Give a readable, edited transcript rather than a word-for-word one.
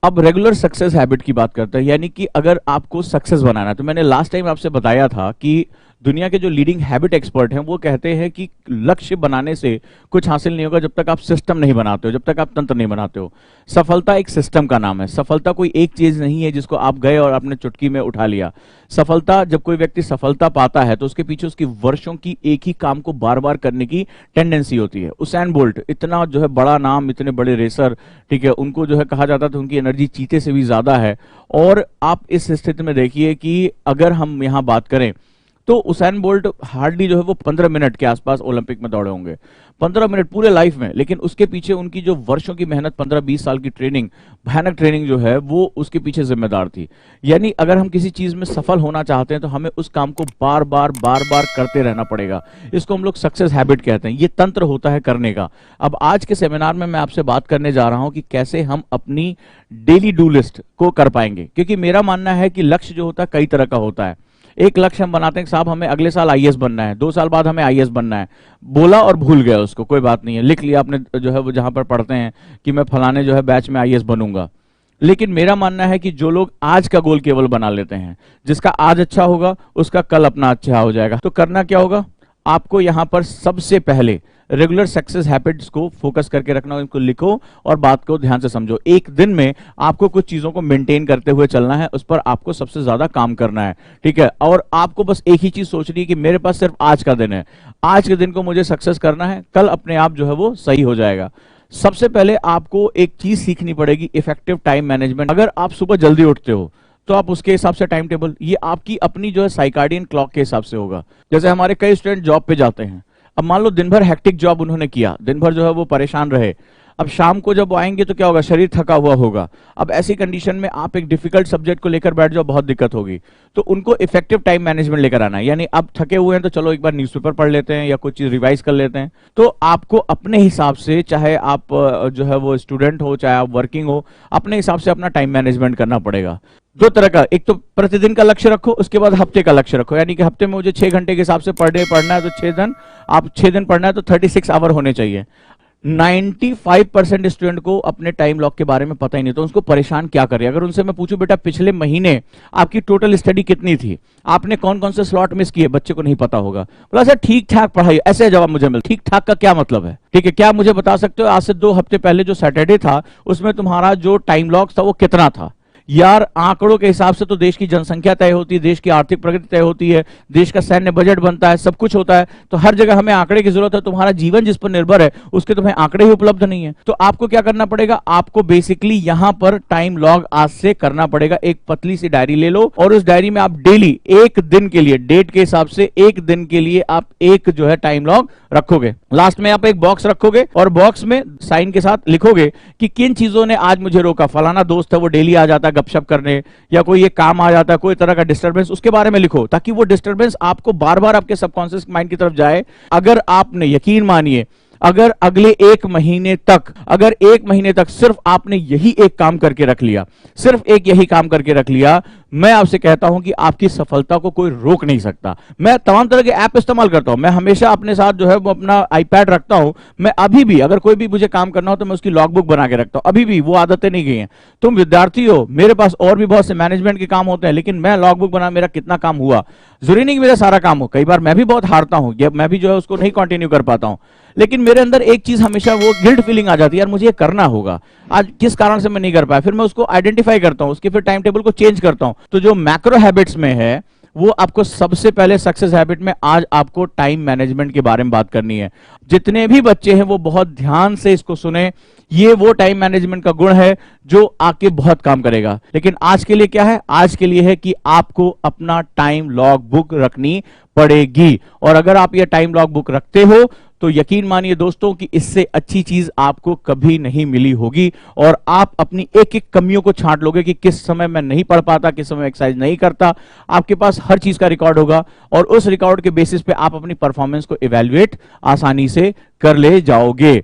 अब regular success habit की बात करते हैं, यानी कि अगर आपको सक्सेस बनाना है, तो मैंने लास्ट टाइम आपसे बताया था कि दुनिया के जो लीडिंग हैबिट एक्सपर्ट हैं वो कहते हैं कि लक्ष्य बनाने से कुछ हासिल नहीं होगा जब तक आप सिस्टम नहीं बनाते हो, जब तक आप तंत्र नहीं बनाते हो। सफलता एक सिस्टम का नाम है। सफलता कोई एक चीज नहीं है जिसको आप गए और आपने चुटकी में उठा लिया। सफलता, जब कोई व्यक्ति सफलता पाता है तो उसके पीछे उसकी वर्षों की एक ही काम को बार बार करने की टेंडेंसी होती है। उसैन बोल्ट, इतना जो है बड़ा नाम, इतने बड़े रेसर, ठीक है, उनको जो है कहा जाता था उनकी एनर्जी चीते से भी ज्यादा है। और आप इस स्थिति में देखिए कि अगर हम यहाँ बात करें तो उसैन बोल्ट हार्डली जो है वो 15 मिनट के आसपास ओलंपिक में दौड़े होंगे, 15 मिनट पूरे लाइफ में। लेकिन उसके पीछे उनकी जो वर्षों की मेहनत, 15-20 साल की ट्रेनिंग, भयानक ट्रेनिंग जो है वो उसके पीछे जिम्मेदार थी। यानी अगर हम किसी चीज में सफल होना चाहते हैं तो हमें उस काम को बार बार करते रहना पड़ेगा। इसको हम लोग सक्सेस हैबिट कहते हैं। ये तंत्र होता है करने का। अब आज के सेमिनार में मैं आपसे बात करने जा रहा हूं कि कैसे हम अपनी डेली डू लिस्ट को कर पाएंगे, क्योंकि मेरा मानना है कि लक्ष्य जो होता है कई तरह का होता है। एक लक्ष्य हम बनाते हैं कि साहब हमें अगले साल आईएएस बनना है, 2 साल बाद हमें आईएएस बनना है, बोला और भूल गया उसको, कोई बात नहीं है, लिख लिया आपने जो है वो जहां पर पढ़ते हैं कि मैं फलाने जो है बैच में आईएएस बनूंगा। लेकिन मेरा मानना है कि जो लोग आज का गोल केवल बना लेते हैं, जिसका आज अच्छा होगा उसका कल अपना अच्छा हो जाएगा। तो करना क्या होगा, आपको यहां पर सबसे पहले रेगुलर सक्सेस हैबिट्स को फोकस करके रखना, इनको लिखो और बात को ध्यान से समझो। एक दिन में आपको कुछ चीजों को मेंटेन करते हुए चलना है, उस पर आपको सबसे ज्यादा काम करना है, ठीक है। और आपको बस एक ही चीज सोचनी है कि मेरे पास सिर्फ आज का दिन है, आज के दिन को मुझे सक्सेस करना है, कल अपने आप जो है वो सही हो जाएगा। सबसे पहले आपको एक चीज सीखनी पड़ेगी, इफेक्टिव टाइम मैनेजमेंट। अगर आप सुबह जल्दी उठते हो तो आप उसके हिसाब से टाइम टेबल, ये आपकी अपनी जो है साइकार्डियन क्लॉक के हिसाब से होगा। जैसे हमारे कई स्टूडेंट जॉब पे जाते हैं, अब मान लो दिन भर हेक्टिक जॉब उन्होंने किया, दिन भर जो है वो परेशान रहे, अब शाम को जब आएंगे तो क्या होगा, शरीर थका हुआ होगा। अब ऐसी कंडीशन में आप एक डिफिकल्ट सब्जेक्ट को लेकर बैठ जाओ, बहुत दिक्कत होगी। तो उनको इफेक्टिव टाइम मैनेजमेंट लेकर आना है। यानी अब थके हुए हैं तो चलो एक बार न्यूज़पेपर पढ़ लेते हैं या कुछ चीज रिवाइज कर लेते हैं। तो आपको अपने हिसाब से, चाहे आप जो है वो स्टूडेंट हो चाहे आप वर्किंग हो, अपने हिसाब से अपना टाइम मैनेजमेंट करना पड़ेगा। 2 तरह का, एक तो प्रतिदिन का लक्ष्य रखो, उसके बाद हफ्ते का लक्ष्य रखो। यानी कि हफ्ते में मुझे 6 घंटे के हिसाब से पर डे पढ़ना है तो 6 दिन, आप 6 दिन पढ़ना है तो 36 आवर होने चाहिए। 95% स्टूडेंट को अपने टाइम लॉक के बारे में पता ही नहीं, तो उसको परेशान क्या करें। अगर उनसे मैं पूछूं बेटा पिछले महीने आपकी टोटल स्टडी कितनी थी, आपने कौन कौन से स्लॉट मिस किए, बच्चे को नहीं पता होगा। बोला सर ठीक ठाक पढ़ाई, ऐसे जवाब मुझे मिलता। ठीक ठाक का क्या मतलब है, ठीक है, क्या मुझे बता सकते हो आज से 2 हफ्ते पहले जो सैटरडे था उसमें तुम्हारा जो टाइम लॉक था वो कितना था। यार आंकड़ों के हिसाब से तो देश की जनसंख्या तय होती है, देश की आर्थिक प्रगति तय होती है, देश का सैन्य बजट बनता है, सब कुछ होता है। तो हर जगह हमें आंकड़े की जरूरत है। तुम्हारा जीवन जिस पर निर्भर है उसके तुम्हें आंकड़े ही उपलब्ध नहीं है। तो आपको क्या करना पड़ेगा, आपको बेसिकली यहां पर टाइम लॉग आज से करना पड़ेगा। एक पतली सी डायरी ले लो और उस डायरी में आप डेली एक दिन के लिए, डेट के हिसाब से एक दिन के लिए आप एक जो है टाइम लॉग रखोगे। लास्ट में आप एक बॉक्स रखोगे और बॉक्स में साइन के साथ लिखोगे कि किन चीजों ने आज मुझे रोका। फलाना दोस्त है वो डेली आ जाता है गपशप करने, या कोई ये काम आ जाता है, कोई तरह का डिस्टर्बेंस, उसके बारे में लिखो ताकि वो डिस्टर्बेंस आपको बार बार आपके सबकॉन्शियस माइंड की तरफ जाए। अगर आपने, यकीन मानिए, अगर अगले 1 महीने तक, अगर 1 महीने तक सिर्फ आपने यही एक काम करके रख लिया, सिर्फ एक यही काम करके रख लिया, मैं आपसे कहता हूं कि आपकी सफलता को कोई रोक नहीं सकता। मैं तमाम तरह के ऐप इस्तेमाल करता हूं, मैं हमेशा अपने साथ जो है वो अपना आईपैड रखता हूं। मैं अभी भी अगर कोई भी मुझे काम करना हो तो मैं उसकी लॉगबुक बना के रखता हूं, अभी भी वो आदतें नहीं गई हैं। तुम विद्यार्थी हो, मेरे पास और भी बहुत से मैनेजमेंट के काम होते हैं, लेकिन मैं लॉगबुक बना, मेरा कितना काम हुआ, जरूरी नहीं कि मेरा सारा काम हो। कई बार मैं भी बहुत हारता हूं, मैं भी जो है उसको नहीं कंटिन्यू कर पाता हूं, लेकिन मेरे अंदर एक चीज हमेशा वो गिल्ट फीलिंग आ जाती है, यार मुझे ये करना होगा, आज किस कारण से मैं नहीं कर पाया। फिर मैं उसको आइडेंटिफाई करता हूं, उसके फिर टाइम टेबल को चेंज करता हूं। तो जो मैक्रो हैबिट्स में है वो आपको सबसे पहले सक्सेस हैबिट में आज आपको टाइम मैनेजमेंट के बारे में बात करनी है। जितने भी बच्चे हैं वो बहुत ध्यान से इसको सुने। ये वो टाइम मैनेजमेंट का गुण है जो आके बहुत काम करेगा। लेकिन आज के लिए क्या है, आज के लिए है कि आपको अपना टाइम लॉग बुक रखनी पड़ेगी। और अगर आप ये टाइम लॉग बुक रखते हो तो यकीन मानिए दोस्तों कि इससे अच्छी चीज आपको कभी नहीं मिली होगी। और आप अपनी एक एक कमियों को छांट लोगे कि किस समय मैं नहीं पढ़ पाता, किस समय एक्सरसाइज नहीं करता। आपके पास हर चीज का रिकॉर्ड होगा और उस रिकॉर्ड के बेसिस पे आप अपनी परफॉर्मेंस को इवैल्यूएट आसानी से कर ले जाओगे।